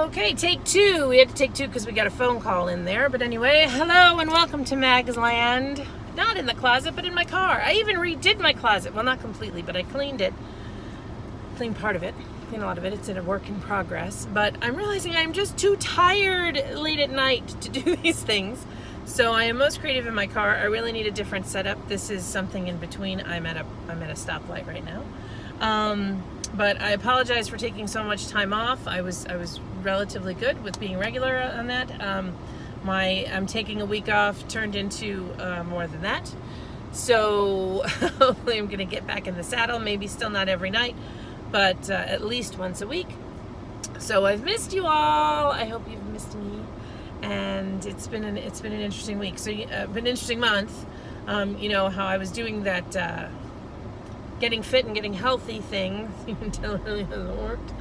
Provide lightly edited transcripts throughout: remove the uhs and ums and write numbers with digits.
Okay, take two. We had to take two because we got a phone call in there. But anyway, hello and welcome to Magsland. Not in the closet, but in my car. I even redid my closet. Well, not completely, but I cleaned it. Cleaned part of it. Cleaned a lot of it. It's in a work in progress. But I'm realizing I'm just too tired late at night to do these things. So I am most creative in my car. I really need a different setup. This is something in between. I'm at a stoplight right now. But I apologize for taking so much time off. I was relatively good with being regular on that. I'm taking a week off turned into more than that. So hopefully I'm gonna get back in the saddle. Maybe still not every night, but at least once a week. So I've missed you all. I hope you've missed me. And it's been an interesting week. So been an interesting month. You know how I was doing that getting fit and getting healthy thing until it really hasn't worked.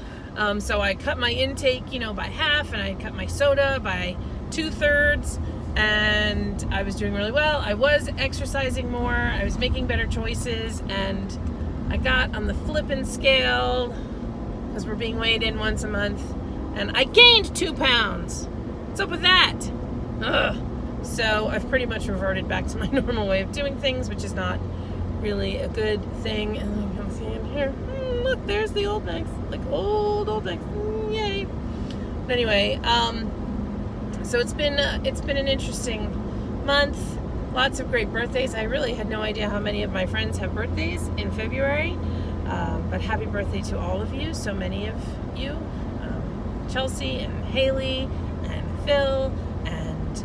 So I cut my intake, by half, and I cut my soda by 2/3, and I was doing really well. I was exercising more. I was making better choices, and I got on the flippin' scale because we're being weighed in once a month, and I gained 2 pounds. What's up with that? Ugh. So I've pretty much reverted back to my normal way of doing things, which is not really a good thing. And you can see in here, look, there's the old Megs, like old Megs. Yay! But anyway, so it's been an interesting month. Lots of great birthdays. I really had no idea how many of my friends have birthdays in February, but happy birthday to all of you. So many of you, Chelsea and Haley and Phil and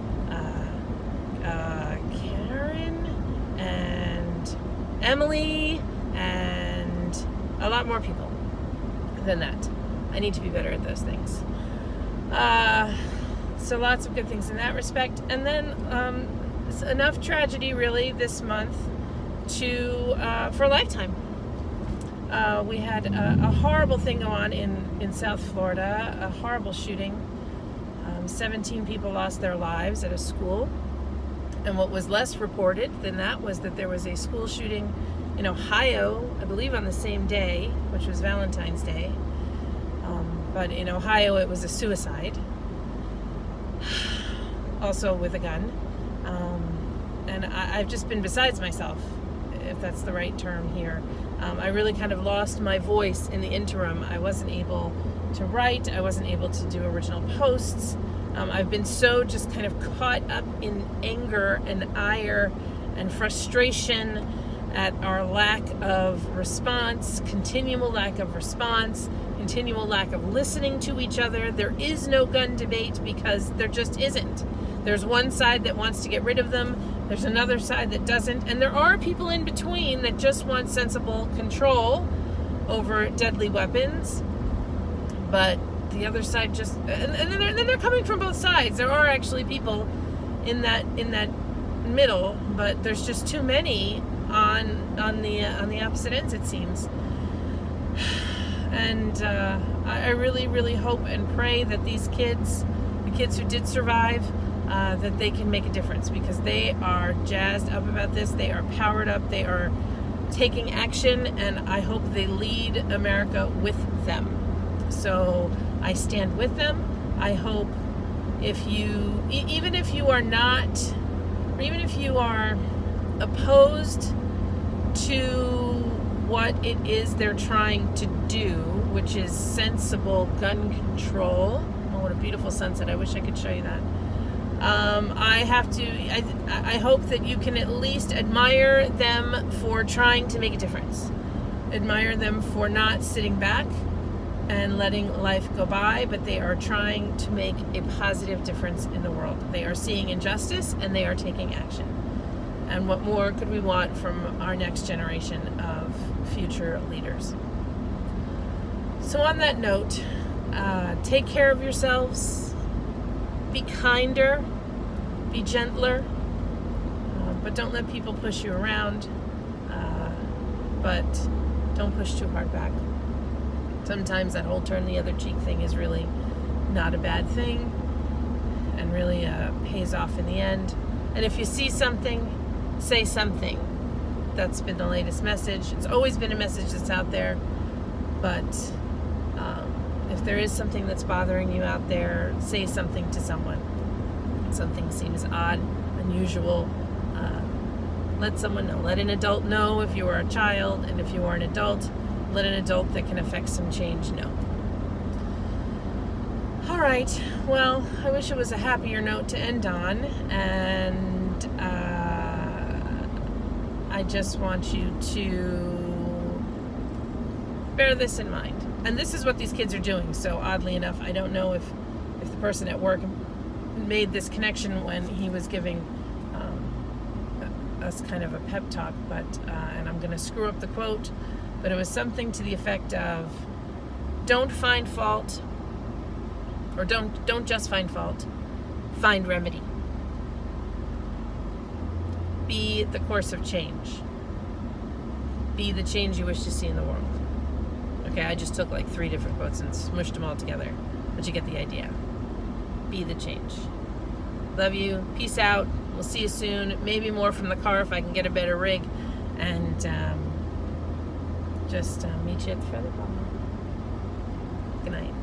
Karen and Emily and a lot more people than that. I need to be better at those things. So lots of good things in that respect. And then it's enough tragedy really this month for a lifetime. We had a horrible thing go on in South Florida, a horrible shooting. 17 people lost their lives at a school. And what was less reported than that was that there was a school shooting in Ohio, I believe on the same day, which was Valentine's Day. But in Ohio, it was a suicide, also with a gun. And I've just been besides myself, if that's the right term here. I really kind of lost my voice in the interim. I wasn't able to write. I wasn't able to do original posts. I've been so just kind of caught up in anger and ire and frustration at our lack of response, continual lack of response, continual lack of listening to each other. There is no gun debate because there just isn't. There's one side that wants to get rid of them. There's another side that doesn't. And there are people in between that just want sensible control over deadly weapons. But the other side just, and then they're coming from both sides. There are actually people in that middle, but there's just too many on the opposite ends, it seems. And I really, really hope and pray that these kids, the kids who did survive, that they can make a difference, because they are jazzed up about this. They are powered up. They are taking action, and I hope they lead America with them. So I stand with them. I hope even if you are not, or even if you are opposed to what it is they're trying to do, which is sensible gun control. Oh, what a beautiful sunset. I wish I could show you that. I hope that you can at least admire them for trying to make a difference. Admire them for not sitting back and letting life go by, but they are trying to make a positive difference in the world. They are seeing injustice and they are taking action. And what more could we want from our next generation of future leaders? So on that note, take care of yourselves, be kinder, be gentler, but don't let people push you around, but don't push too hard back. Sometimes that whole turn the other cheek thing is really not a bad thing and really pays off in the end. And if you see something, say something. That's been the latest message. It's always been a message that's out there, but if if there is something that's bothering you out there, say something to someone. Something seems odd, unusual, let someone know. Let an adult know if you are a child, and if you are an adult, let an adult that can affect some change know. All right, well, I wish it was a happier note to end on, and I just want you to bear this in mind. And this is what these kids are doing, so oddly enough, I don't know if the person at work made this connection when he was giving us kind of a pep talk, but and I'm going to screw up the quote, but it was something to the effect of, don't find fault, or don't just find fault, find remedy. Be the course of change. Be the change you wish to see in the world. Okay, I just took like 3 different quotes and smushed them all together, but you get the idea. Be the change. Love you. Peace out. We'll see you soon. Maybe more from the car if I can get a better rig. And just meet you at the feather ball. Good night.